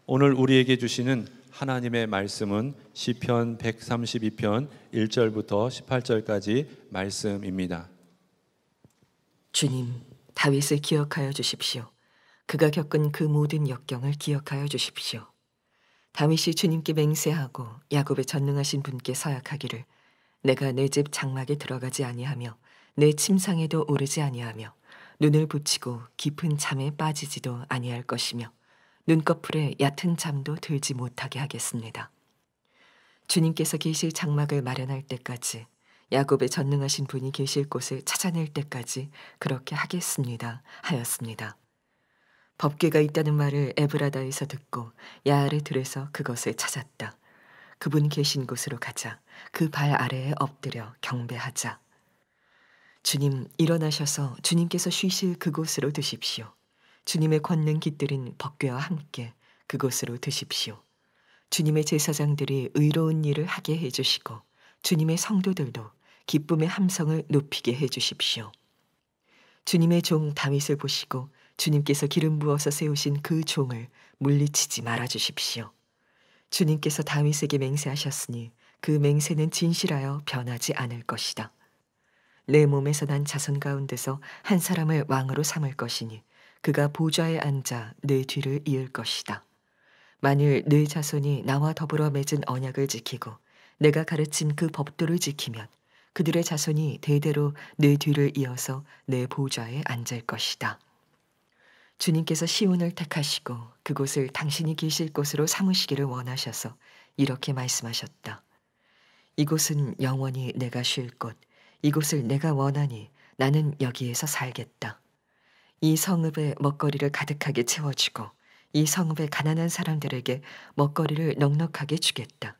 오늘 우리에게 주시는 하나님의 말씀은 시편 132편 1절부터 18절까지 말씀입니다. 주님, 다윗을 기억하여 주십시오. 그가 겪은 그 모든 역경을 기억하여 주십시오. 다윗이 주님께 맹세하고 야곱의 전능하신 분께 서약하기를 내가 내 집 장막에 들어가지 아니하며 내 침상에도 오르지 아니하며 눈을 붙이고 깊은 잠에 빠지지도 아니할 것이며 눈꺼풀에 얕은 잠도 들지 못하게 하겠습니다. 주님께서 계실 장막을 마련할 때까지 야곱의 전능하신 분이 계실 곳을 찾아낼 때까지 그렇게 하겠습니다 하였습니다. 법궤가 있다는 말을 에브라다에서 듣고 야알의 들에서 그것을 찾았다. 그분 계신 곳으로 가자. 그 발 아래에 엎드려 경배하자. 주님, 일어나셔서 주님께서 쉬실 그곳으로 드십시오. 주님의 권능 깃들인 법궤와 함께 그곳으로 드십시오. 주님의 제사장들이 의로운 일을 하게 해주시고 주님의 성도들도 기쁨의 함성을 높이게 해주십시오. 주님의 종 다윗을 보시고 주님께서 기름 부어서 세우신 그 종을 물리치지 말아주십시오. 주님께서 다윗에게 맹세하셨으니 그 맹세는 진실하여 변하지 않을 것이다. 내 몸에서 난 자손 가운데서 한 사람을 왕으로 삼을 것이니 그가 보좌에 앉아 내 뒤를 이을 것이다. 만일 내 자손이 나와 더불어 맺은 언약을 지키고 내가 가르친 그 법도를 지키면 그들의 자손이 대대로 내 뒤를 이어서 내 보좌에 앉을 것이다. 주님께서 시온을 택하시고 그곳을 당신이 계실 곳으로 삼으시기를 원하셔서 이렇게 말씀하셨다. 이곳은 영원히 내가 쉴 곳, 이곳을 내가 원하니 나는 여기에서 살겠다. 이 성읍에 먹거리를 가득하게 채워주고 이 성읍의 가난한 사람들에게 먹거리를 넉넉하게 주겠다.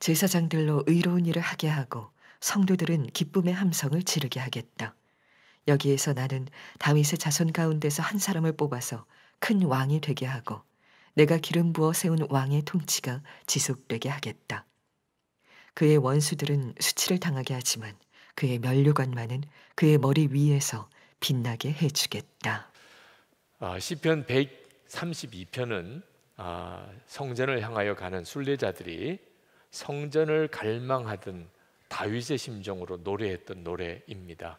제사장들로 의로운 일을 하게 하고 성도들은 기쁨의 함성을 지르게 하겠다. 여기에서 나는 다윗의 자손 가운데서 한 사람을 뽑아서 큰 왕이 되게 하고 내가 기름 부어 세운 왕의 통치가 지속되게 하겠다. 그의 원수들은 수치를 당하게 하지만 그의 면류관만은 그의 머리 위에서 빛나게 해주겠다. 시편 132편은 성전을 향하여 가는 순례자들이 성전을 갈망하던 다윗의 심정으로 노래했던 노래입니다.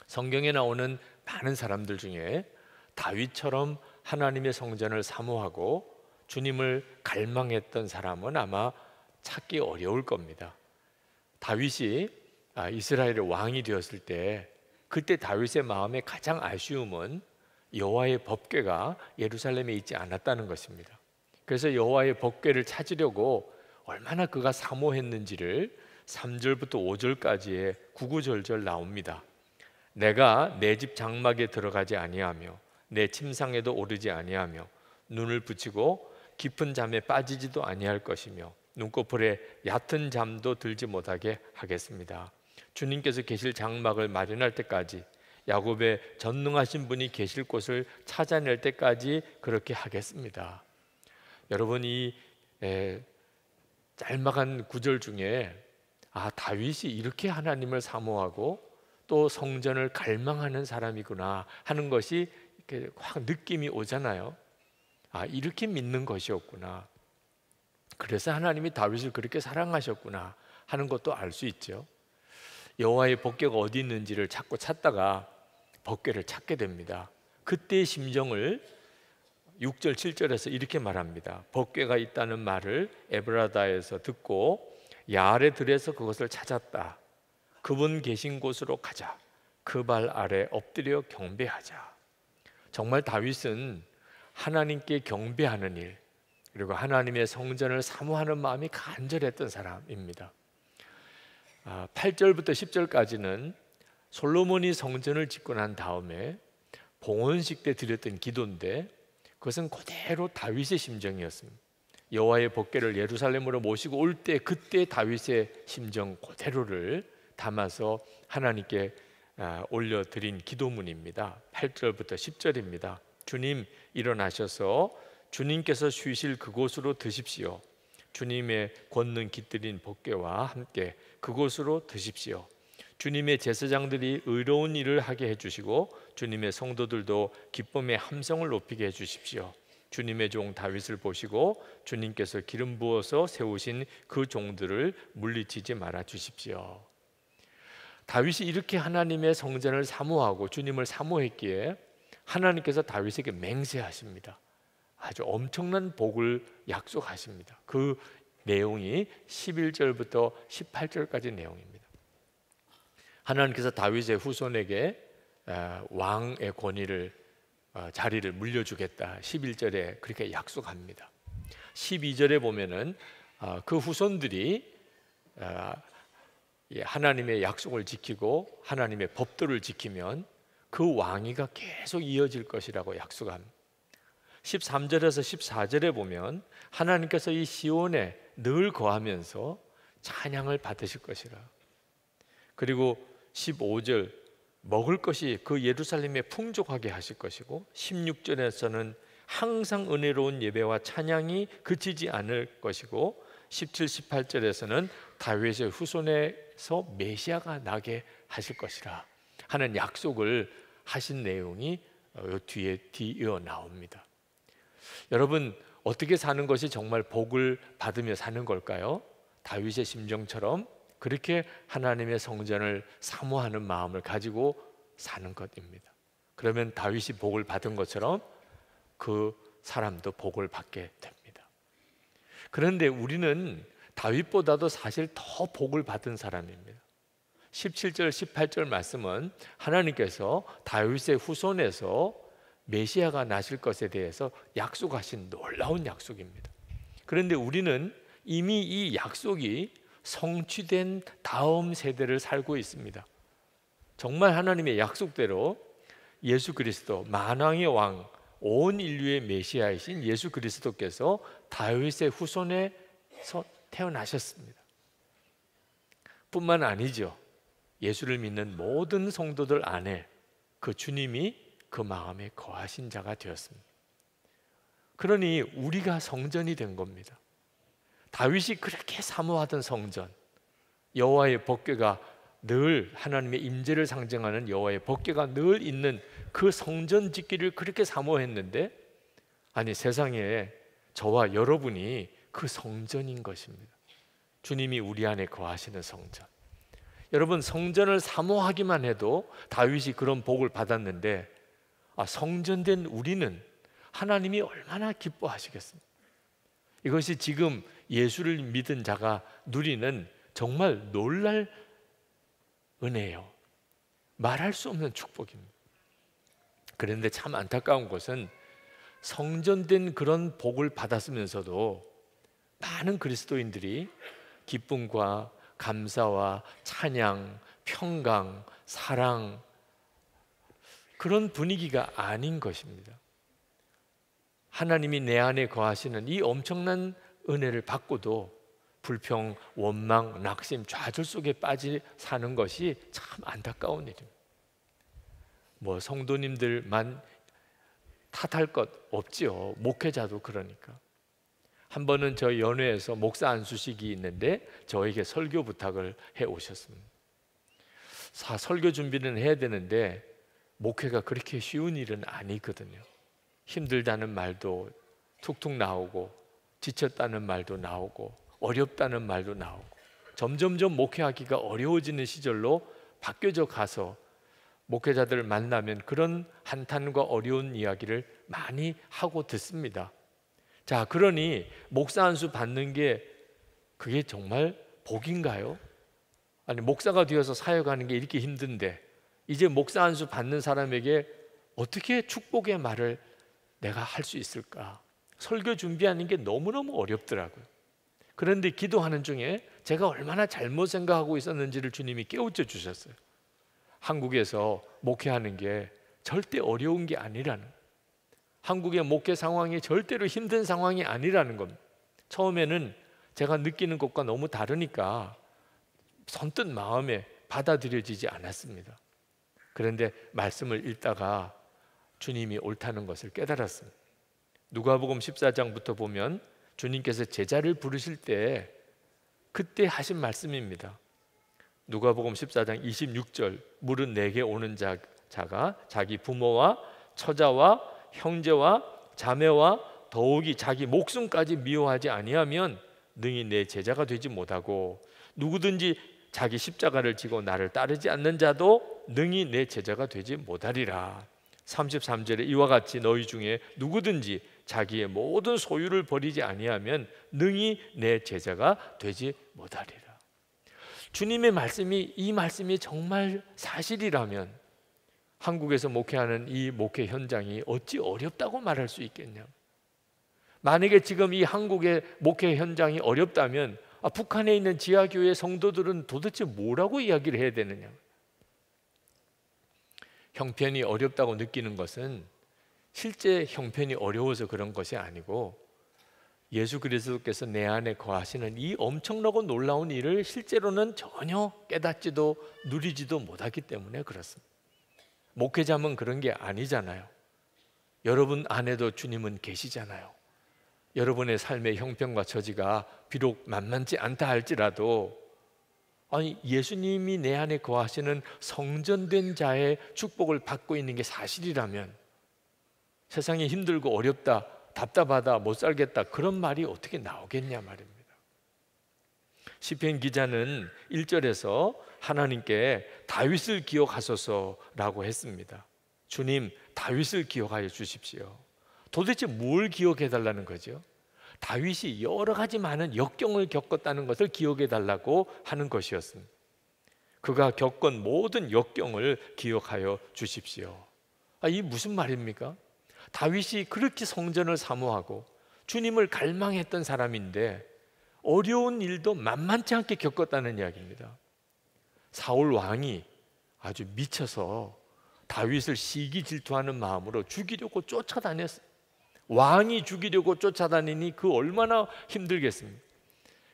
성경에 나오는 많은 사람들 중에 다윗처럼 하나님의 성전을 사모하고 주님을 갈망했던 사람은 아마 찾기 어려울 겁니다. 다윗이 이스라엘의 왕이 되었을 때 그때 다윗의 마음에 가장 아쉬움은 여호와의 법궤가 예루살렘에 있지 않았다는 것입니다. 그래서 여호와의 법궤를 찾으려고 얼마나 그가 사모했는지를 3절부터 5절까지의 구구절절 나옵니다. 내가 내 집 장막에 들어가지 아니하며 내 침상에도 오르지 아니하며 눈을 붙이고 깊은 잠에 빠지지도 아니할 것이며 눈꺼풀에 얕은 잠도 들지 못하게 하겠습니다. 주님께서 계실 장막을 마련할 때까지 야곱의 전능하신 분이 계실 곳을 찾아낼 때까지 그렇게 하겠습니다. 여러분, 이 짤막한 구절 중에 다윗이 이렇게 하나님을 사모하고 또 성전을 갈망하는 사람이구나 하는 것이 이렇게 확 느낌이 오잖아요. 이렇게 믿는 것이었구나. 그래서 하나님이 다윗을 그렇게 사랑하셨구나 하는 것도 알 수 있죠. 여호와의 법궤가 어디 있는지를 자꾸 찾다가 법궤를 찾게 됩니다. 그때의 심정을 6절 7절에서 이렇게 말합니다. 법궤가 있다는 말을 에브라다에서 듣고 야알의 들에서 그것을 찾았다. 그분 계신 곳으로 가자. 그 발 아래 엎드려 경배하자. 정말 다윗은 하나님께 경배하는 일, 그리고 하나님의 성전을 사모하는 마음이 간절했던 사람입니다. 8절부터 10절까지는 솔로몬이 성전을 짓고 난 다음에 봉헌식 때 드렸던 기도인데 그것은 그대로 다윗의 심정이었습니다. 여호와의 법궤를 예루살렘으로 모시고 올 때 그때 다윗의 심정 그대로를 담아서 하나님께 올려드린 기도문입니다. 8절부터 10절입니다. 주님, 일어나셔서 주님께서 쉬실 그곳으로 드십시오. 주님의 권능 깃들인 법궤와 함께 그곳으로 드십시오. 주님의 제사장들이 의로운 일을 하게 해주시고 주님의 성도들도 기쁨의 함성을 높이게 해주십시오. 주님의 종 다윗을 보시고 주님께서 기름 부어서 세우신 그 종들을 물리치지 말아 주십시오. 다윗이 이렇게 하나님의 성전을 사모하고 주님을 사모했기에 하나님께서 다윗에게 맹세하십니다. 아주 엄청난 복을 약속하십니다. 그 내용이 11절부터 18절까지 내용입니다. 하나님께서 다윗의 후손에게 왕의 권위를 자리를 물려주겠다 11절에 그렇게 약속합니다. 12절에 보면은 그 후손들이 하나님의 약속을 지키고 하나님의 법도를 지키면 그 왕위가 계속 이어질 것이라고 약속합니다. 13절에서 14절에 보면 하나님께서 이 시온에 늘 거하면서 찬양을 받으실 것이라. 그리고 15절 먹을 것이 그 예루살렘에 풍족하게 하실 것이고 16절에서는 항상 은혜로운 예배와 찬양이 그치지 않을 것이고 17, 18절에서는 다윗의 후손에서 메시아가 나게 하실 것이라 하는 약속을 하신 내용이 뒤에 뒤이어 나옵니다. 여러분, 어떻게 사는 것이 정말 복을 받으며 사는 걸까요? 다윗의 심정처럼 그렇게 하나님의 성전을 사모하는 마음을 가지고 사는 것입니다. 그러면 다윗이 복을 받은 것처럼 그 사람도 복을 받게 됩니다. 그런데 우리는 다윗보다도 사실 더 복을 받은 사람입니다. 17절, 18절 말씀은 하나님께서 다윗의 후손에서 메시아가 나실 것에 대해서 약속하신 놀라운 약속입니다. 그런데 우리는 이미 이 약속이 성취된 다음 세대를 살고 있습니다. 정말 하나님의 약속대로 예수 그리스도 만왕의 왕, 온 인류의 메시아이신 예수 그리스도께서 다윗의 후손에서 태어나셨습니다. 뿐만 아니죠. 예수를 믿는 모든 성도들 안에 그 주님이 그 마음에 거하신 자가 되었습니다. 그러니 우리가 성전이 된 겁니다. 다윗이 그렇게 사모하던 성전, 여호와의 법궤가 늘 하나님의 임재를 상징하는 여호와의 법궤가 늘 있는 그 성전 짓기를 그렇게 사모했는데, 아니 세상에 저와 여러분이 그 성전인 것입니다. 주님이 우리 안에 거하시는 성전. 여러분, 성전을 사모하기만 해도 다윗이 그런 복을 받았는데 성전된 우리는 하나님이 얼마나 기뻐하시겠습니까? 이것이 지금 예수를 믿은 자가 누리는 정말 놀랄 은혜예요. 말할 수 없는 축복입니다. 그런데 참 안타까운 것은 성전된 그런 복을 받았으면서도 많은 그리스도인들이 기쁨과 감사와 찬양, 평강, 사랑, 그런 분위기가 아닌 것입니다. 하나님이 내 안에 거하시는 이 엄청난 은혜를 받고도 불평, 원망, 낙심, 좌절 속에 빠지 사는 것이 참 안타까운 일입니다. 성도님들만 탓할 것 없지요. 목회자도 그러니까. 한 번은 저희 연회에서 목사 안수식이 있는데 저에게 설교 부탁을 해 오셨습니다. 설교 준비는 해야 되는데 목회가 그렇게 쉬운 일은 아니거든요. 힘들다는 말도 툭툭 나오고 지쳤다는 말도 나오고 어렵다는 말도 나오고 점점점 목회하기가 어려워지는 시절로 바뀌어져 가서 목회자들을 만나면 그런 한탄과 어려운 이야기를 많이 하고 듣습니다. 자, 그러니 목사 안수 받는 게 그게 정말 복인가요? 아니, 목사가 되어서 사역하는 게 이렇게 힘든데 이제 목사 안수 받는 사람에게 어떻게 축복의 말을 내가 할 수 있을까? 설교 준비하는 게 너무너무 어렵더라고요. 그런데 기도하는 중에 제가 얼마나 잘못 생각하고 있었는지를 주님이 깨우쳐 주셨어요. 한국에서 목회하는 게 절대 어려운 게 아니라는, 한국의 목회 상황이 절대로 힘든 상황이 아니라는 겁니다. 처음에는 제가 느끼는 것과 너무 다르니까 선뜻 마음에 받아들여지지 않았습니다. 그런데 말씀을 읽다가 주님이 옳다는 것을 깨달았습니다. 누가복음 14장부터 보면 주님께서 제자를 부르실 때 그때 하신 말씀입니다. 누가복음 14장 26절, 물은 내게 오는 자가 자기 부모와 처자와 형제와 자매와 더욱이 자기 목숨까지 미워하지 아니하면 능히 내 제자가 되지 못하고 누구든지 자기 십자가를 지고 나를 따르지 않는 자도 능히 내 제자가 되지 못하리라. 33절에 이와 같이 너희 중에 누구든지 자기의 모든 소유를 버리지 아니하면 능히 내 제자가 되지 못하리라. 주님의 말씀이, 이 말씀이 정말 사실이라면 한국에서 목회하는 이 목회 현장이 어찌 어렵다고 말할 수 있겠냐. 만약에 지금 이 한국의 목회 현장이 어렵다면 북한에 있는 지하교회 성도들은 도대체 뭐라고 이야기를 해야 되느냐. 형편이 어렵다고 느끼는 것은 실제 형편이 어려워서 그런 것이 아니고 예수 그리스도께서 내 안에 거하시는 이 엄청나고 놀라운 일을 실제로는 전혀 깨닫지도 누리지도 못하기 때문에 그렇습니다. 목회자면 그런 게 아니잖아요. 여러분 안에도 주님은 계시잖아요. 여러분의 삶의 형편과 처지가 비록 만만치 않다 할지라도 예수님이 내 안에 거하시는 성전된 자의 축복을 받고 있는 게 사실이라면 세상이 힘들고 어렵다, 답답하다, 못 살겠다 그런 말이 어떻게 나오겠냐 말입니다. 시편 기자는 1절에서 하나님께 다윗을 기억하소서라고 했습니다. 주님, 다윗을 기억하여 주십시오. 도대체 뭘 기억해 달라는 거죠? 다윗이 여러 가지 많은 역경을 겪었다는 것을 기억해 달라고 하는 것이었습니다. 그가 겪은 모든 역경을 기억하여 주십시오. 이 무슨 말입니까? 다윗이 그렇게 성전을 사모하고 주님을 갈망했던 사람인데 어려운 일도 만만치 않게 겪었다는 이야기입니다. 사울 왕이 아주 미쳐서 다윗을 시기 질투하는 마음으로 죽이려고 쫓아다녔어요. 왕이 죽이려고 쫓아다니니 그 얼마나 힘들겠습니까?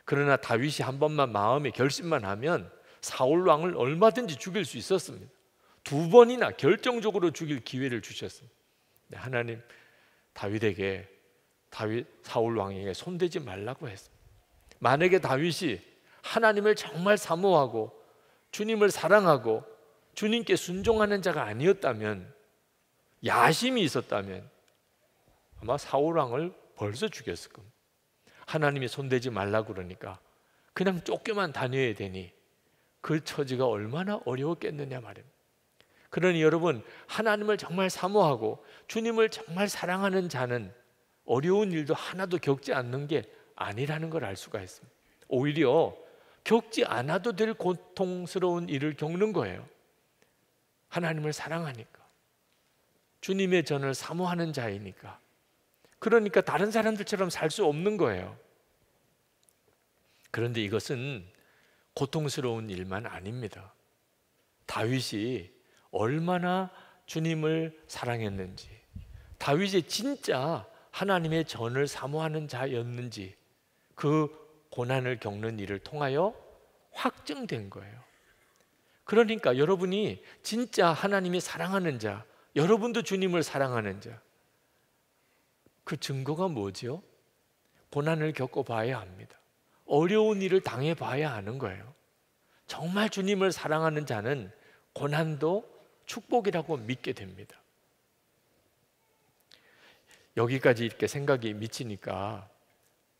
그러나 다윗이 한 번만 마음에 결심만 하면 사울 왕을 얼마든지 죽일 수 있었습니다. 2번이나 결정적으로 죽일 기회를 주셨습니다. 하나님 다윗에게 사울 왕에게 손대지 말라고 했습니다. 만약에 다윗이 하나님을 정말 사모하고 주님을 사랑하고 주님께 순종하는 자가 아니었다면, 야심이 있었다면 아마 사울 왕을 벌써 죽였을 겁니다. 하나님이 손대지 말라고 그러니까 그냥 쫓겨만 다녀야 되니 그 처지가 얼마나 어려웠겠느냐 말입니다. 그러니 여러분, 하나님을 정말 사모하고 주님을 정말 사랑하는 자는 어려운 일도 하나도 겪지 않는 게 아니라는 걸 알 수가 있습니다. 오히려 겪지 않아도 될 고통스러운 일을 겪는 거예요. 하나님을 사랑하니까, 주님의 전을 사모하는 자이니까. 그러니까 다른 사람들처럼 살 수 없는 거예요. 그런데 이것은 고통스러운 일만 아닙니다. 다윗이 얼마나 주님을 사랑했는지, 다윗이 진짜 하나님의 전을 사모하는 자였는지 그 고난을 겪는 일을 통하여 확증된 거예요. 그러니까 여러분이 진짜 하나님이 사랑하는 자, 여러분도 주님을 사랑하는 자, 그 증거가 뭐죠? 고난을 겪어봐야 합니다. 어려운 일을 당해봐야 하는 거예요. 정말 주님을 사랑하는 자는 고난도 축복이라고 믿게 됩니다. 여기까지 이렇게 생각이 미치니까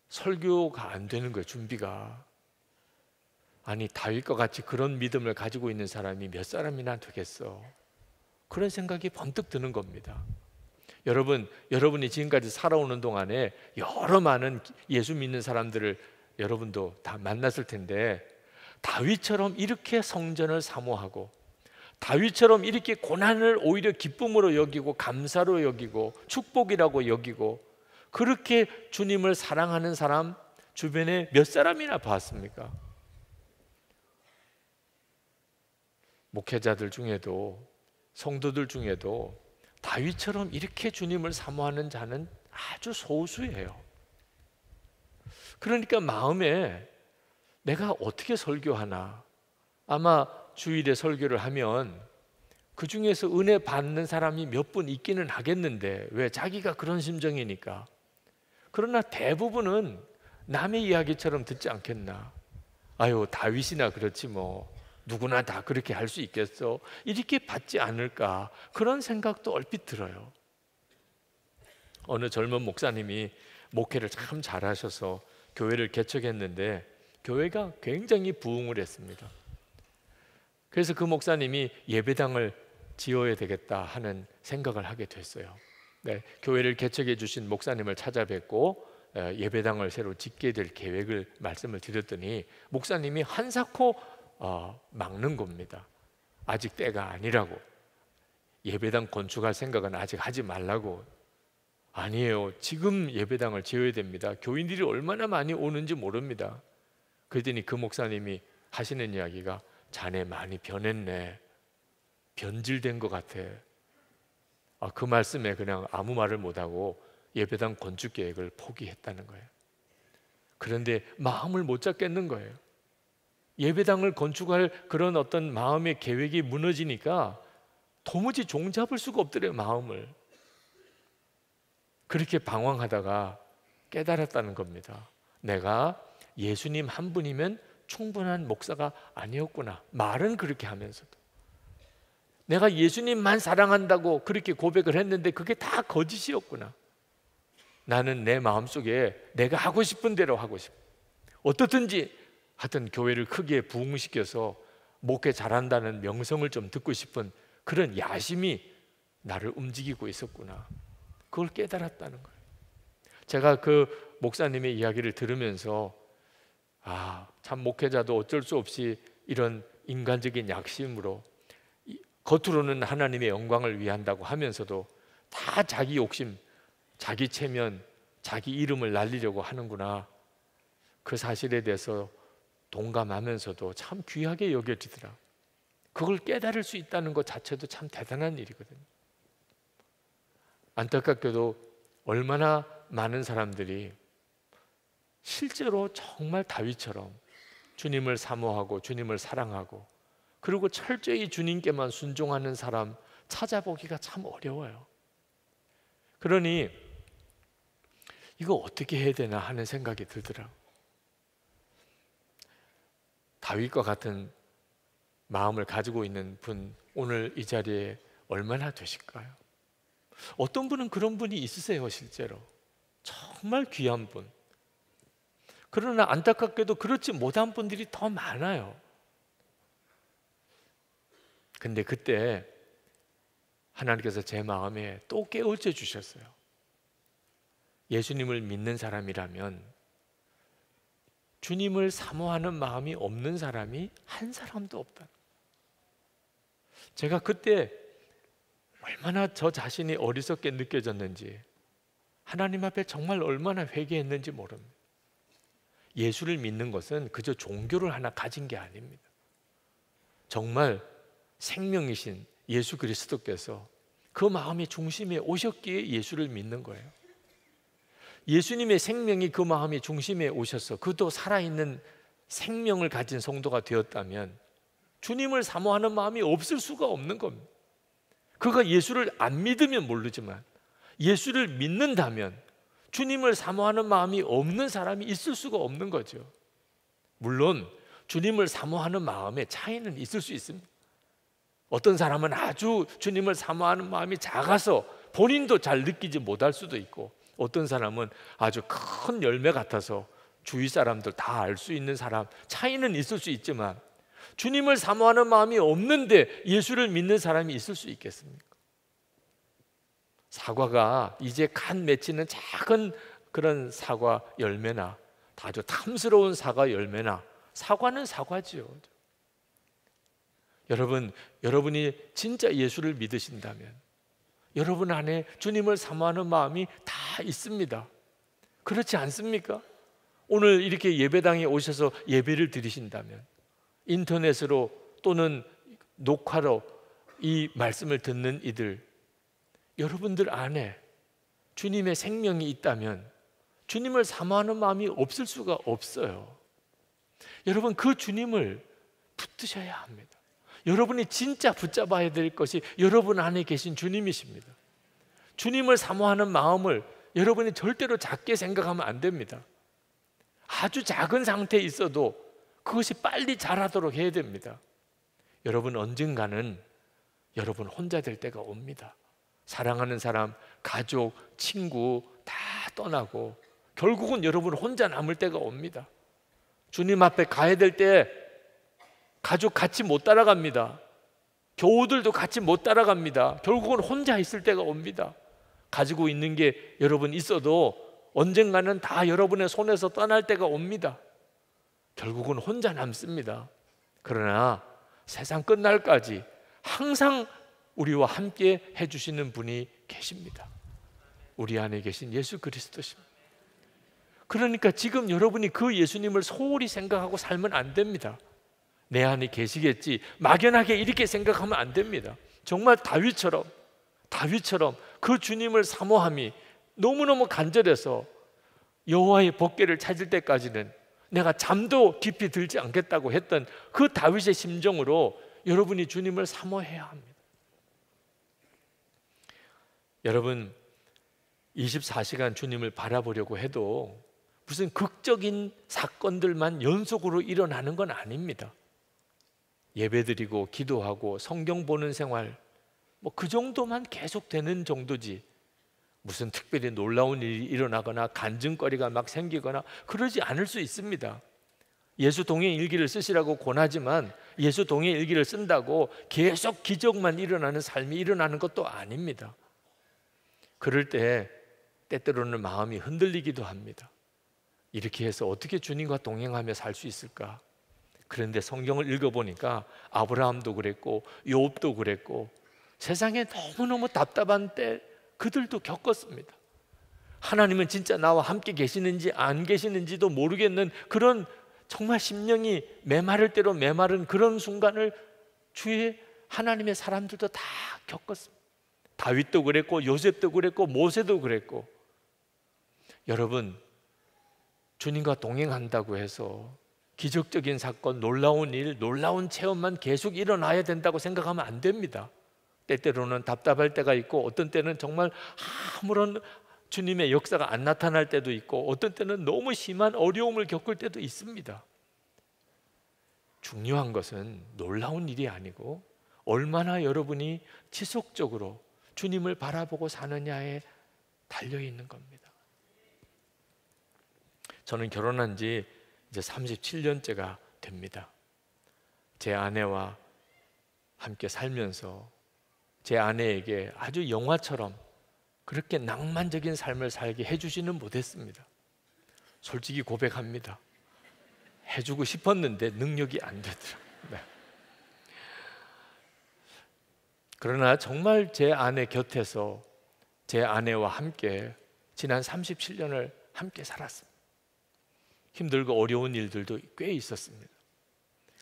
설교가 안 되는 거예요. 준비가. 아니, 다윗과 같이 그런 믿음을 가지고 있는 사람이 몇 사람이나 되겠어? 그런 생각이 번뜩 드는 겁니다. 여러분이 지금까지 살아오는 동안에 여러 많은 예수 믿는 사람들을 여러분도 다 만났을 텐데, 다윗처럼 이렇게 성전을 사모하고 다윗처럼 이렇게 고난을 오히려 기쁨으로 여기고 감사로 여기고 축복이라고 여기고 그렇게 주님을 사랑하는 사람 주변에 몇 사람이나 봤습니까? 목회자들 중에도, 성도들 중에도 다윗처럼 이렇게 주님을 사모하는 자는 아주 소수예요. 그러니까 마음에 내가 어떻게 설교하나, 아마 주일에 설교를 하면 그 중에서 은혜 받는 사람이 몇 분 있기는 하겠는데, 왜? 자기가 그런 심정이니까. 그러나 대부분은 남의 이야기처럼 듣지 않겠나. 아유, 다윗이나 그렇지 뭐, 누구나 다 그렇게 할 수 있겠어, 이렇게 받지 않을까, 그런 생각도 얼핏 들어요. 어느 젊은 목사님이 목회를 참 잘하셔서 교회를 개척했는데 교회가 굉장히 부흥을 했습니다. 그래서 그 목사님이 예배당을 지어야 되겠다 하는 생각을 하게 됐어요. 네, 교회를 개척해 주신 목사님을 찾아뵙고 예배당을 새로 짓게 될 계획을 말씀을 드렸더니 목사님이 한사코 막는 겁니다. 아직 때가 아니라고, 예배당 건축할 생각은 아직 하지 말라고. 아니에요, 지금 예배당을 지어야 됩니다. 교인들이 얼마나 많이 오는지 모릅니다. 그랬더니 그 목사님이 하시는 이야기가, 자네 많이 변했네, 변질된 것 같아. 그 말씀에 그냥 아무 말을 못하고 예배당 건축 계획을 포기했다는 거예요. 그런데 마음을 못 잡겠는 거예요. 예배당을 건축할 그런 어떤 마음의 계획이 무너지니까 도무지 종잡을 수가 없더래요, 마음을. 그렇게 방황하다가 깨달았다는 겁니다. 내가 예수님 한 분이면 충분한 목사가 아니었구나. 말은 그렇게 하면서도 내가 예수님만 사랑한다고 그렇게 고백을 했는데 그게 다 거짓이었구나. 나는 내 마음속에 내가 하고 싶은 대로 하고 싶어, 어떻든지 하여튼 교회를 크게 부흥시켜서 목회 잘한다는 명성을 좀 듣고 싶은 그런 야심이 나를 움직이고 있었구나. 그걸 깨달았다는 거예요. 제가 그 목사님의 이야기를 들으면서 참 목회자도 어쩔 수 없이 이런 인간적인 약심으로 겉으로는 하나님의 영광을 위한다고 하면서도 다 자기 욕심, 자기 체면, 자기 이름을 날리려고 하는구나. 그 사실에 대해서 동감하면서도 참 귀하게 여겨지더라. 그걸 깨달을 수 있다는 것 자체도 참 대단한 일이거든요. 안타깝게도 얼마나 많은 사람들이 실제로 정말 다윗처럼 주님을 사모하고 주님을 사랑하고 그리고 철저히 주님께만 순종하는 사람 찾아보기가 참 어려워요. 그러니 이거 어떻게 해야 되나 하는 생각이 들더라고요. 다윗과 같은 마음을 가지고 있는 분 오늘 이 자리에 얼마나 되실까요? 어떤 분은 그런 분이 있으세요. 실제로 정말 귀한 분. 그러나 안타깝게도 그렇지 못한 분들이 더 많아요. 근데 그때 하나님께서 제 마음에 또 깨우쳐 주셨어요. 예수님을 믿는 사람이라면 주님을 사모하는 마음이 없는 사람이 한 사람도 없다. 제가 그때 얼마나 저 자신이 어리석게 느껴졌는지, 하나님 앞에 정말 얼마나 회개했는지 모릅니다. 예수를 믿는 것은 그저 종교를 하나 가진 게 아닙니다. 정말 생명이신 예수 그리스도께서 그 마음의 중심에 오셨기에 예수를 믿는 거예요. 예수님의 생명이 그 마음의 중심에 오셔서 그도 살아있는 생명을 가진 성도가 되었다면 주님을 사모하는 마음이 없을 수가 없는 겁니다. 그가 예수를 안 믿으면 모르지만 예수를 믿는다면 주님을 사모하는 마음이 없는 사람이 있을 수가 없는 거죠. 물론 주님을 사모하는 마음에 차이는 있을 수 있습니다. 어떤 사람은 아주 주님을 사모하는 마음이 작아서 본인도 잘 느끼지 못할 수도 있고, 어떤 사람은 아주 큰 열매 같아서 주위 사람들 다 알 수 있는 사람, 차이는 있을 수 있지만 주님을 사모하는 마음이 없는데 예수를 믿는 사람이 있을 수 있겠습니까? 사과가 이제 간 맺히는 작은 그런 사과 열매나 아주 탐스러운 사과 열매나 사과는 사과지요. 여러분이 진짜 예수를 믿으신다면 여러분 안에 주님을 사모하는 마음이 다 있습니다. 그렇지 않습니까? 오늘 이렇게 예배당에 오셔서 예배를 드리신다면, 인터넷으로 또는 녹화로 이 말씀을 듣는 이들, 여러분들 안에 주님의 생명이 있다면 주님을 사모하는 마음이 없을 수가 없어요. 여러분, 그 주님을 붙드셔야 합니다. 여러분이 진짜 붙잡아야 될 것이 여러분 안에 계신 주님이십니다. 주님을 사모하는 마음을 여러분이 절대로 작게 생각하면 안 됩니다. 아주 작은 상태에 있어도 그것이 빨리 자라도록 해야 됩니다. 여러분, 언젠가는 여러분 혼자 될 때가 옵니다. 사랑하는 사람, 가족, 친구 다 떠나고 결국은 여러분 혼자 남을 때가 옵니다. 주님 앞에 가야 될 때 가족 같이 못 따라갑니다. 교우들도 같이 못 따라갑니다. 결국은 혼자 있을 때가 옵니다. 가지고 있는 게 여러분 있어도 언젠가는 다 여러분의 손에서 떠날 때가 옵니다. 결국은 혼자 남습니다. 그러나 세상 끝날까지 항상 우리와 함께 해주시는 분이 계십니다. 우리 안에 계신 예수 그리스도십니다. 그러니까 지금 여러분이 그 예수님을 소홀히 생각하고 살면 안 됩니다. 내 안에 계시겠지 막연하게 이렇게 생각하면 안 됩니다. 정말 다윗처럼 그 주님을 사모함이 너무너무 간절해서 여호와의 법궤를 찾을 때까지는 내가 잠도 깊이 들지 않겠다고 했던 그 다윗의 심정으로 여러분이 주님을 사모해야 합니다. 여러분 24시간 주님을 바라보려고 해도 무슨 극적인 사건들만 연속으로 일어나는 건 아닙니다. 예배드리고 기도하고 성경 보는 생활 뭐 그 정도만 계속되는 정도지 무슨 특별히 놀라운 일이 일어나거나 간증거리가 막 생기거나 그러지 않을 수 있습니다. 예수 동행 일기를 쓰시라고 권하지만 예수 동행 일기를 쓴다고 계속 기적만 일어나는 삶이 일어나는 것도 아닙니다. 그럴 때 때때로는 마음이 흔들리기도 합니다. 이렇게 해서 어떻게 주님과 동행하며 살 수 있을까? 그런데 성경을 읽어보니까 아브라함도 그랬고 욥도 그랬고 세상에 너무너무 답답한 때 그들도 겪었습니다. 하나님은 진짜 나와 함께 계시는지 안 계시는지도 모르겠는 그런 정말 심령이 메마를 대로 메마른 그런 순간을 주의 하나님의 사람들도 다 겪었습니다. 다윗도 그랬고 요셉도 그랬고 모세도 그랬고 여러분 주님과 동행한다고 해서 기적적인 사건, 놀라운 일, 놀라운 체험만 계속 일어나야 된다고 생각하면 안 됩니다. 때때로는 답답할 때가 있고 어떤 때는 정말 아무런 주님의 역사가 안 나타날 때도 있고 어떤 때는 너무 심한 어려움을 겪을 때도 있습니다. 중요한 것은 놀라운 일이 아니고 얼마나 여러분이 지속적으로 주님을 바라보고 사느냐에 달려있는 겁니다. 저는 결혼한 지 이제 37년째가 됩니다. 제 아내와 함께 살면서 제 아내에게 아주 영화처럼 그렇게 낭만적인 삶을 살게 해주지는 못했습니다. 솔직히 고백합니다. 해주고 싶었는데 능력이 안 되더라고요. 네. 그러나 정말 제 아내 곁에서 제 아내와 함께 지난 37년을 함께 살았습니다. 힘들고 어려운 일들도 꽤 있었습니다.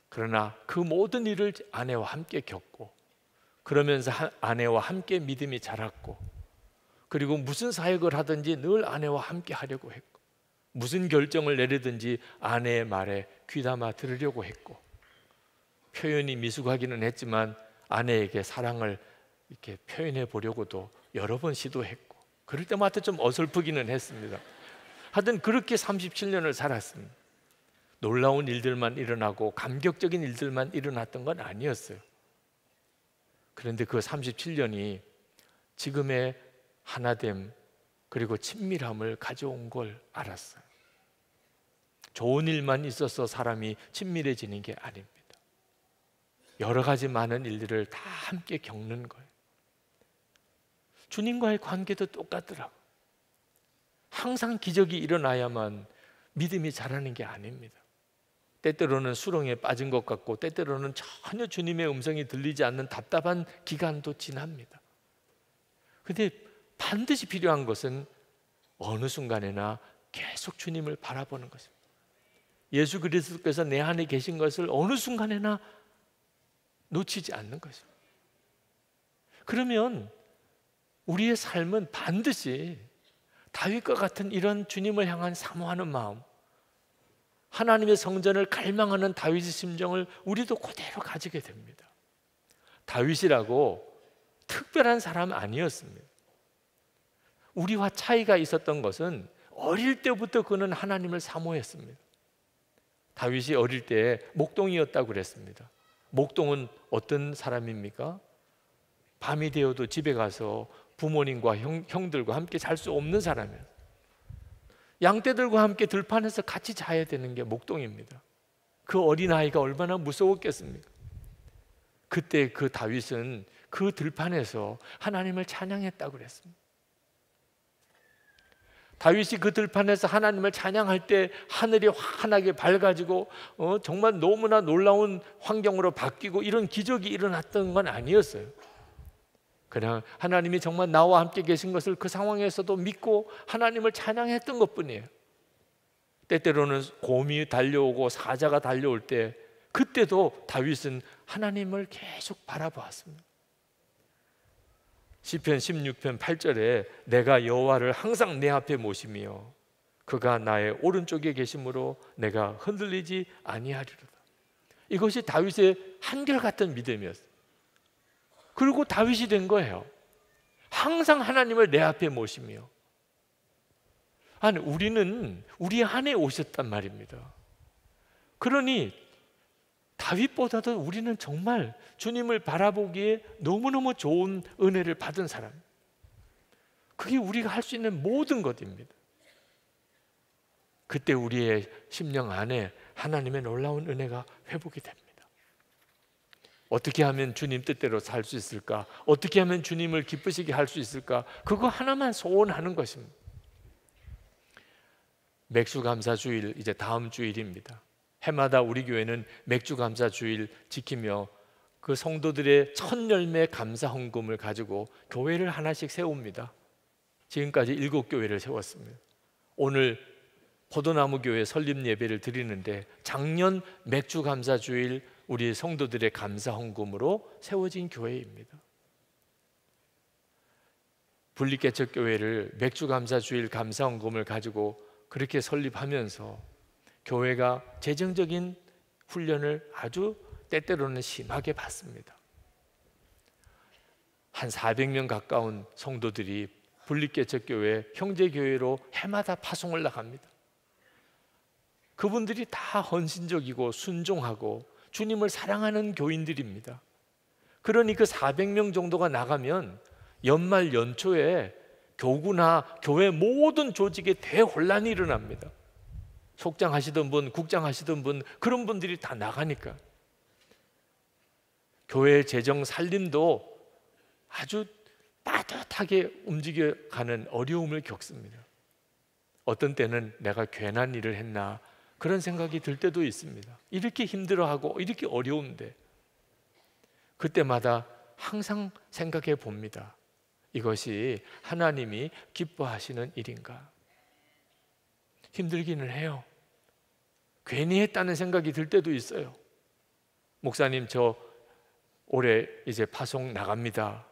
그러나 그 모든 일을 아내와 함께 겪고 그러면서 아내와 함께 믿음이 자랐고 그리고 무슨 사역을 하든지 늘 아내와 함께 하려고 했고 무슨 결정을 내리든지 아내의 말에 귀담아 들으려고 했고 표현이 미숙하기는 했지만 아내에게 사랑을 이렇게 표현해 보려고도 여러 번 시도했고 그럴 때마다 좀 어설프기는 했습니다. 하여튼 그렇게 37년을 살았습니다. 놀라운 일들만 일어나고 감격적인 일들만 일어났던 건 아니었어요. 그런데 그 37년이 지금의 하나됨 그리고 친밀함을 가져온 걸 알았어요. 좋은 일만 있어서 사람이 친밀해지는 게 아닙니다. 여러 가지 많은 일들을 다 함께 겪는 거예요. 주님과의 관계도 똑같더라고요. 항상 기적이 일어나야만 믿음이 자라는 게 아닙니다. 때때로는 수렁에 빠진 것 같고 때때로는 전혀 주님의 음성이 들리지 않는 답답한 기간도 지납니다. 그런데 반드시 필요한 것은 어느 순간에나 계속 주님을 바라보는 것입니다. 예수 그리스도께서 내 안에 계신 것을 어느 순간에나 놓치지 않는 것입니다. 그러면 우리의 삶은 반드시 다윗과 같은 이런 주님을 향한 사모하는 마음, 하나님의 성전을 갈망하는 다윗의 심정을 우리도 그대로 가지게 됩니다. 다윗이라고 특별한 사람 아니었습니다. 우리와 차이가 있었던 것은 어릴 때부터 그는 하나님을 사모했습니다. 다윗이 어릴 때 목동이었다고 그랬습니다. 목동은 어떤 사람입니까? 밤이 되어도 집에 가서 부모님과 형들과 함께 잘 수 없는 사람이에요. 양떼들과 함께 들판에서 같이 자야 되는 게 목동입니다. 그 어린아이가 얼마나 무서웠겠습니까? 그때 그 다윗은 그 들판에서 하나님을 찬양했다고 그랬습니다. 다윗이 그 들판에서 하나님을 찬양할 때 하늘이 환하게 밝아지고 정말 너무나 놀라운 환경으로 바뀌고 이런 기적이 일어났던 건 아니었어요. 그냥 하나님이 정말 나와 함께 계신 것을 그 상황에서도 믿고 하나님을 찬양했던 것뿐이에요. 때때로는 곰이 달려오고 사자가 달려올 때 그때도 다윗은 하나님을 계속 바라보았습니다. 시편 16편 8절에 내가 여호와를 항상 내 앞에 모시며 그가 나의 오른쪽에 계심으로 내가 흔들리지 아니하리로다. 이것이 다윗의 한결같은 믿음이었어요. 그리고 다윗이 된 거예요. 항상 하나님을 내 앞에 모시며. 아니, 우리는 우리 안에 오셨단 말입니다. 그러니 다윗보다도 우리는 정말 주님을 바라보기에 너무너무 좋은 은혜를 받은 사람. 그게 우리가 할 수 있는 모든 것입니다. 그때 우리의 심령 안에 하나님의 놀라운 은혜가 회복이 됩니다. 어떻게 하면 주님 뜻대로 살 수 있을까? 어떻게 하면 주님을 기쁘시게 할 수 있을까? 그거 하나만 소원하는 것입니다. 맥주감사주일 이제 다음 주일입니다. 해마다 우리 교회는 맥주감사주일 지키며 그 성도들의 첫 열매 감사 헌금을 가지고 교회를 하나씩 세웁니다. 지금까지 7교회를 세웠습니다. 오늘 포도나무 교회 설립 예배를 드리는데 작년 맥주감사주일 우리 성도들의 감사 헌금으로 세워진 교회입니다. 분리개척교회를 맥주감사주일 감사 헌금을 가지고 그렇게 설립하면서 교회가 재정적인 훈련을 아주 때때로는 심하게 받습니다. 한 400명 가까운 성도들이 분리개척교회 형제교회로 해마다 파송을 나갑니다. 그분들이 다 헌신적이고 순종하고 주님을 사랑하는 교인들입니다. 그러니 그 400명 정도가 나가면 연말 연초에 교구나 교회 모든 조직에 대혼란이 일어납니다. 속장하시던 분, 국장하시던 분, 그런 분들이 다 나가니까 교회 재정 살림도 아주 빠듯하게 움직여가는 어려움을 겪습니다. 어떤 때는 내가 괜한 일을 했나 그런 생각이 들 때도 있습니다. 이렇게 힘들어하고 이렇게 어려운데 그때마다 항상 생각해 봅니다. 이것이 하나님이 기뻐하시는 일인가? 힘들기는 해요. 괜히 했다는 생각이 들 때도 있어요. 목사님, 저 올해 이제 파송 나갑니다.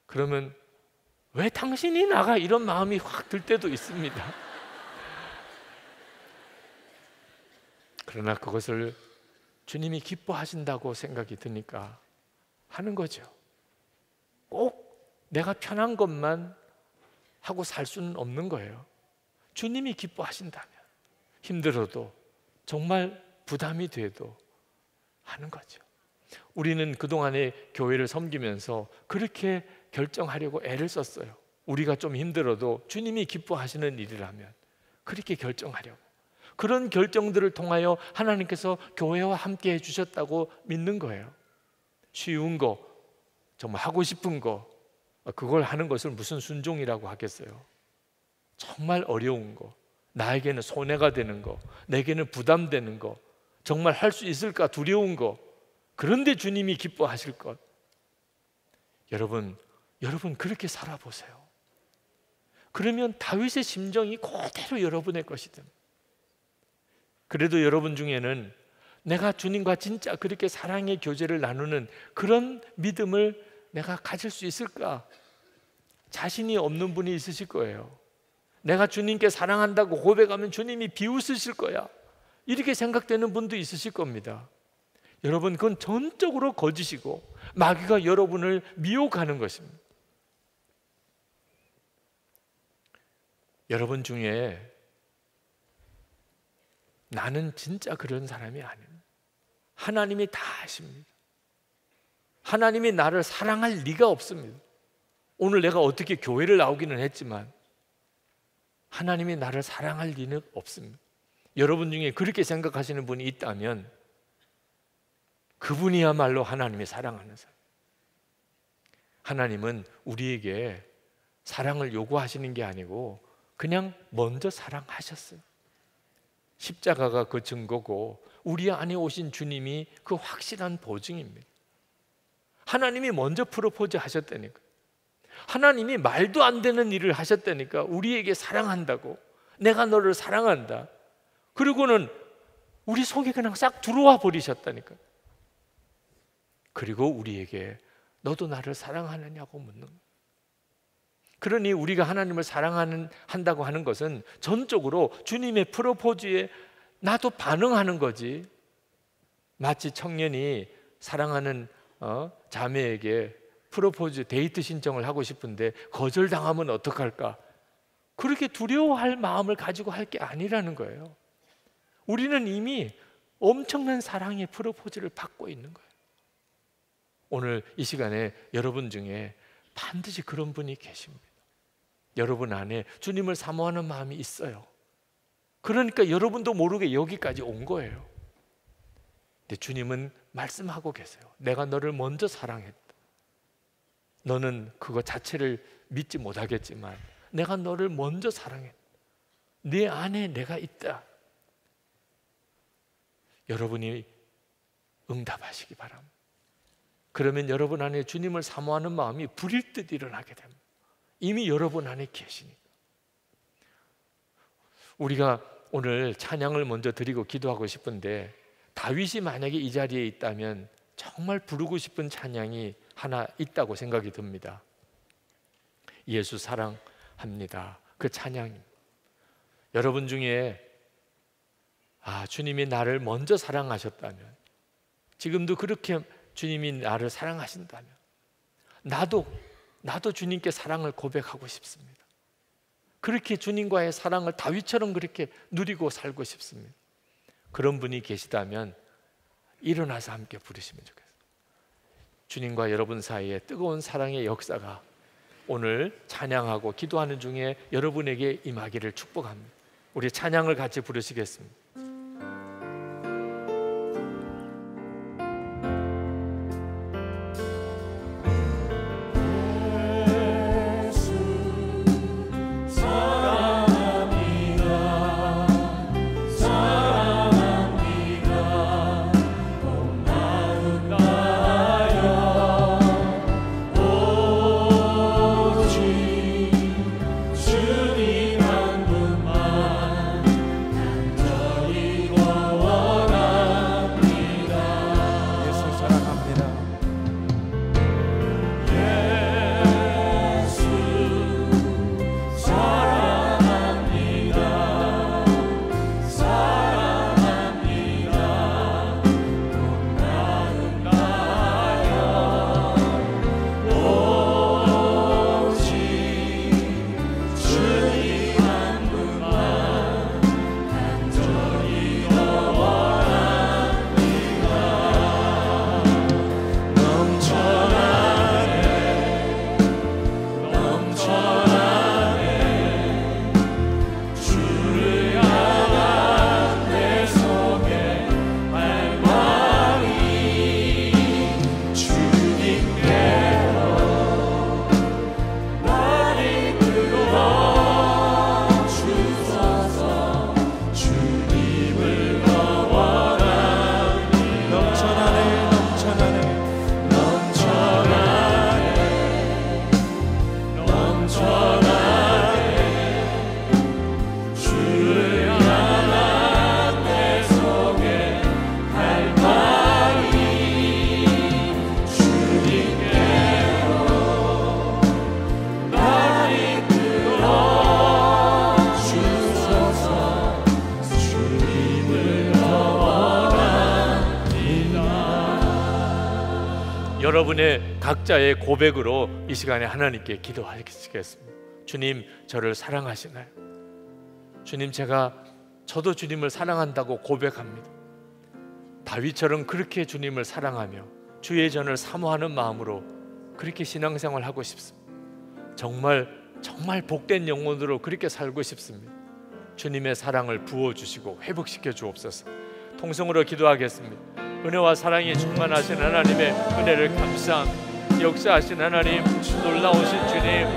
그러면 왜 당신이 나가? 이런 마음이 확 들 때도 있습니다. 그러나 그것을 주님이 기뻐하신다고 생각이 드니까 하는 거죠. 꼭 내가 편한 것만 하고 살 수는 없는 거예요. 주님이 기뻐하신다면 힘들어도 정말 부담이 돼도 하는 거죠. 우리는 그동안에 교회를 섬기면서 그렇게 결정하려고 애를 썼어요. 우리가 좀 힘들어도 주님이 기뻐하시는 일이라면 그렇게 결정하려고. 그런 결정들을 통하여 하나님께서 교회와 함께 해주셨다고 믿는 거예요. 쉬운 거, 정말 하고 싶은 거, 그걸 하는 것을 무슨 순종이라고 하겠어요. 정말 어려운 거, 나에게는 손해가 되는 거, 내게는 부담되는 거, 정말 할 수 있을까 두려운 거, 그런데 주님이 기뻐하실 것. 여러분 그렇게 살아보세요. 그러면 다윗의 심정이 그대로 여러분의 것이 됩니다. 그래도 여러분 중에는 내가 주님과 진짜 그렇게 사랑의 교제를 나누는 그런 믿음을 내가 가질 수 있을까? 자신이 없는 분이 있으실 거예요. 내가 주님께 사랑한다고 고백하면 주님이 비웃으실 거야. 이렇게 생각되는 분도 있으실 겁니다. 여러분, 그건 전적으로 거짓이고 마귀가 여러분을 미혹하는 것입니다. 여러분 중에 나는 진짜 그런 사람이 아닙니다. 하나님이 다 아십니다. 하나님이 나를 사랑할 리가 없습니다. 오늘 내가 어떻게 교회를 나오기는 했지만 하나님이 나를 사랑할 리는 없습니다. 여러분 중에 그렇게 생각하시는 분이 있다면 그분이야말로 하나님이 사랑하는 사람. 하나님은 우리에게 사랑을 요구하시는 게 아니고 그냥 먼저 사랑하셨어요. 십자가가 그 증거고 우리 안에 오신 주님이 그 확실한 보증입니다. 하나님이 먼저 프로포즈 하셨다니까. 하나님이 말도 안 되는 일을 하셨다니까. 우리에게 사랑한다고, 내가 너를 사랑한다. 그리고는 우리 속에 그냥 싹 들어와 버리셨다니까. 그리고 우리에게 너도 나를 사랑하느냐고 묻는 거예요. 그러니 우리가 하나님을 사랑한다고 하는 것은 전적으로 주님의 프로포즈에 나도 반응하는 거지. 마치 청년이 사랑하는 자매에게 프로포즈 데이트 신청을 하고 싶은데 거절당하면 어떡할까? 그렇게 두려워할 마음을 가지고 할 게 아니라는 거예요. 우리는 이미 엄청난 사랑의 프로포즈를 받고 있는 거예요. 오늘 이 시간에 여러분 중에 반드시 그런 분이 계십니다. 여러분 안에 주님을 사모하는 마음이 있어요. 그러니까 여러분도 모르게 여기까지 온 거예요. 근데 주님은 말씀하고 계세요. 내가 너를 먼저 사랑했다. 너는 그거 자체를 믿지 못하겠지만 내가 너를 먼저 사랑했다. 네 안에 내가 있다. 여러분이 응답하시기 바랍니다. 그러면 여러분 안에 주님을 사모하는 마음이 불일 듯 일어나게 됩니다. 이미 여러분 안에 계시니까. 우리가 오늘 찬양을 먼저 드리고 기도하고 싶은데 다윗이 만약에 이 자리에 있다면 정말 부르고 싶은 찬양이 하나 있다고 생각이 듭니다. 예수 사랑합니다. 그 찬양입니다. 여러분 중에 주님이 나를 먼저 사랑하셨다면, 지금도 그렇게 주님이 나를 사랑하신다면 나도 주님께 사랑을 고백하고 싶습니다. 그렇게 주님과의 사랑을 다윗처럼 그렇게 누리고 살고 싶습니다. 그런 분이 계시다면 일어나서 함께 부르시면 좋겠어요. 주님과 여러분 사이에 뜨거운 사랑의 역사가 오늘 찬양하고 기도하는 중에 여러분에게 임하기를 축복합니다. 우리 찬양을 같이 부르시겠습니다. 여러분의 각자의 고백으로 이 시간에 하나님께 기도하시겠습니다. 주님, 저를 사랑하시나요? 주님, 저도 주님을 사랑한다고 고백합니다. 다윗처럼 그렇게 주님을 사랑하며 주의 전을 사모하는 마음으로 그렇게 신앙생활 하고 싶습니다. 정말 복된 영혼으로 그렇게 살고 싶습니다. 주님의 사랑을 부어주시고 회복시켜 주옵소서. 통성으로 기도하겠습니다. 은혜와 사랑이 충만하신 하나님의 은혜를 감사합니다. 역사하신 하나님, 놀라우신 주님,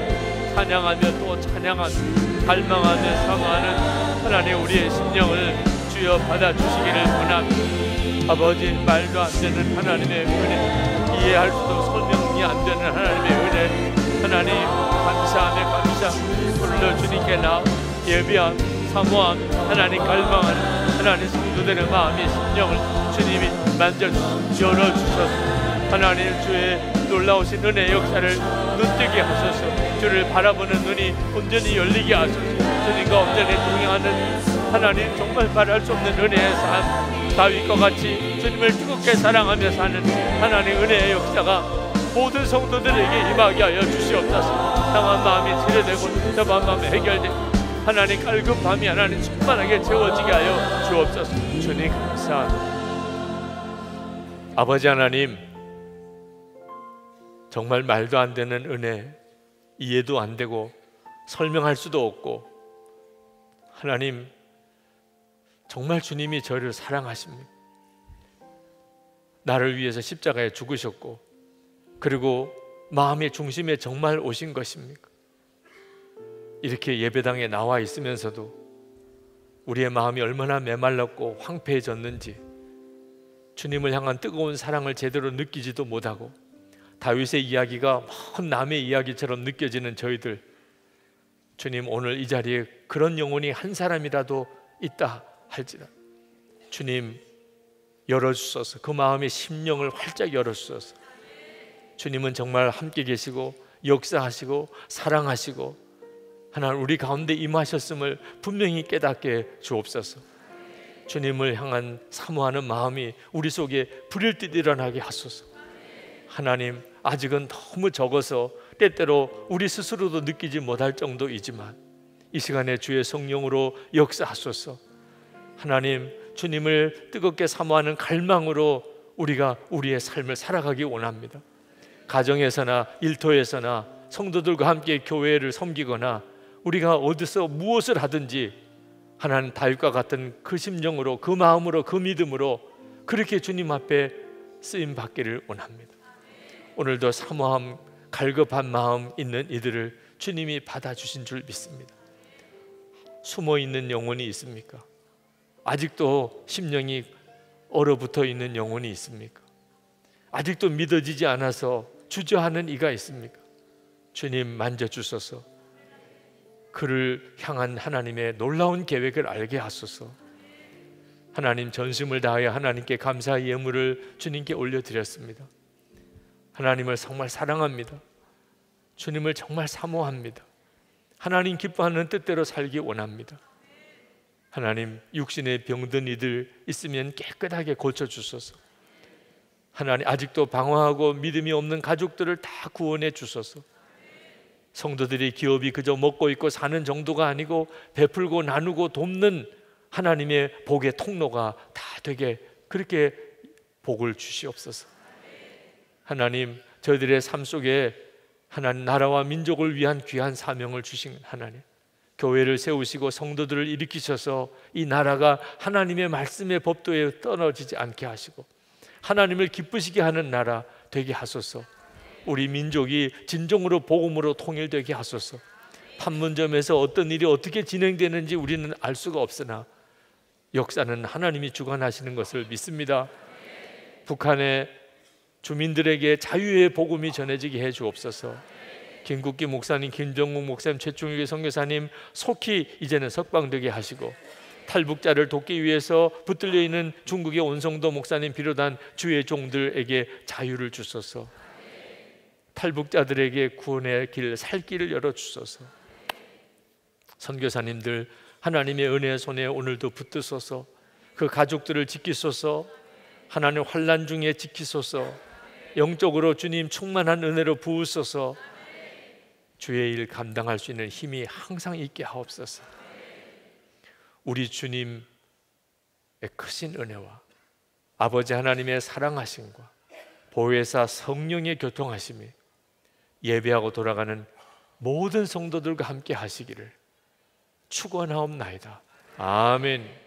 찬양하며 또 찬양하며 갈망하며 사모하는 하나님, 우리의 심령을 주여 받아주시기를 원합니다. 아버지, 말도 안 되는 하나님의 은혜, 이해할 수도 설명이 안 되는 하나님의 은혜, 하나님 감사하며 불러 주님께 나아 예비함, 사모함, 하나님 갈망하는 하나님 성도들의 마음의 심령을 주님이 열어주셔서 하나님 주의 놀라우신 은혜의 역사를 눈뜨게 하소서. 주를 바라보는 눈이 온전히 열리게 하소서. 주님과 온전히 동행하는 하나님, 정말 말할 수 없는 은혜의 삶, 다윗과 같이 주님을 뜨겁게 사랑하며 사는 하나님 은혜의 역사가 모든 성도들에게 임하게 하여 주시옵소서. 상한 마음이 치료되고 답답한 마음이 해결되고 하나님 갈급함이 하나님 충만하게 채워지게 하여 주옵소서. 주님 감사합니다. 아버지 하나님, 정말 말도 안 되는 은혜, 이해도 안 되고 설명할 수도 없고, 하나님 정말 주님이 저를 사랑하십니다. 나를 위해서 십자가에 죽으셨고, 그리고 마음의 중심에 정말 오신 것입니까? 이렇게 예배당에 나와 있으면서도 우리의 마음이 얼마나 메말랐고 황폐해졌는지, 주님을 향한 뜨거운 사랑을 제대로 느끼지도 못하고 다윗의 이야기가 먼 남의 이야기처럼 느껴지는 저희들, 주님 오늘 이 자리에 그런 영혼이 한 사람이라도 있다 할지라 주님 열어주소서. 그 마음의 심령을 활짝 열어주소서. 주님은 정말 함께 계시고 역사하시고 사랑하시고 하나님 우리 가운데 임하셨음을 분명히 깨닫게 주옵소서. 주님을 향한 사모하는 마음이 우리 속에 불일 듯 일어나게 하소서. 하나님, 아직은 너무 적어서 때때로 우리 스스로도 느끼지 못할 정도이지만 이 시간에 주의 성령으로 역사하소서. 하나님, 주님을 뜨겁게 사모하는 갈망으로 우리가 우리의 삶을 살아가기 원합니다. 가정에서나 일터에서나 성도들과 함께 교회를 섬기거나 우리가 어디서 무엇을 하든지 하나님 다윗과 같은 그 심령으로, 그 마음으로, 그 믿음으로 그렇게 주님 앞에 쓰임 받기를 원합니다. 오늘도 사모함, 갈급한 마음 있는 이들을 주님이 받아주신 줄 믿습니다. 숨어있는 영혼이 있습니까? 아직도 심령이 얼어붙어 있는 영혼이 있습니까? 아직도 믿어지지 않아서 주저하는 이가 있습니까? 주님 만져주소서. 그를 향한 하나님의 놀라운 계획을 알게 하소서. 하나님, 전심을 다하여 하나님께 감사의 예물을 주님께 올려드렸습니다. 하나님을 정말 사랑합니다. 주님을 정말 사모합니다. 하나님 기뻐하는 뜻대로 살기 원합니다. 하나님, 육신에 병든 이들 있으면 깨끗하게 고쳐주소서. 하나님, 아직도 방황하고 믿음이 없는 가족들을 다 구원해 주소서. 성도들이 기업이 그저 먹고 있고 사는 정도가 아니고 베풀고 나누고 돕는 하나님의 복의 통로가 다 되게 그렇게 복을 주시옵소서. 하나님, 저희들의 삶 속에 하나님 나라와 민족을 위한 귀한 사명을 주신 하나님, 교회를 세우시고 성도들을 일으키셔서 이 나라가 하나님의 말씀의 법도에 떨어지지 않게 하시고 하나님을 기쁘시게 하는 나라 되게 하소서. 우리 민족이 진정으로 복음으로 통일되게 하소서. 판문점에서 어떤 일이 어떻게 진행되는지 우리는 알 수가 없으나 역사는 하나님이 주관하시는 것을 믿습니다. 북한의 주민들에게 자유의 복음이 전해지게 해 주옵소서. 김국기 목사님, 김정국 목사님, 최충일 선교사님 속히 이제는 석방되게 하시고, 탈북자를 돕기 위해서 붙들려 있는 중국의 온성도 목사님 비롯한 주의 종들에게 자유를 주소서. 탈북자들에게 구원의 길, 살 길을 열어주소서. 선교사님들 하나님의 은혜의 손에 오늘도 붙드소서. 그 가족들을 지키소서. 하나님 환난 중에 지키소서. 영적으로 주님 충만한 은혜로 부으소서. 주의 일 감당할 수 있는 힘이 항상 있게 하옵소서. 우리 주님의 크신 은혜와 아버지 하나님의 사랑하심과 보혜사 성령의 교통하심이 예배하고 돌아가는 모든 성도들과 함께 하시기를 축원하옵나이다. 아멘.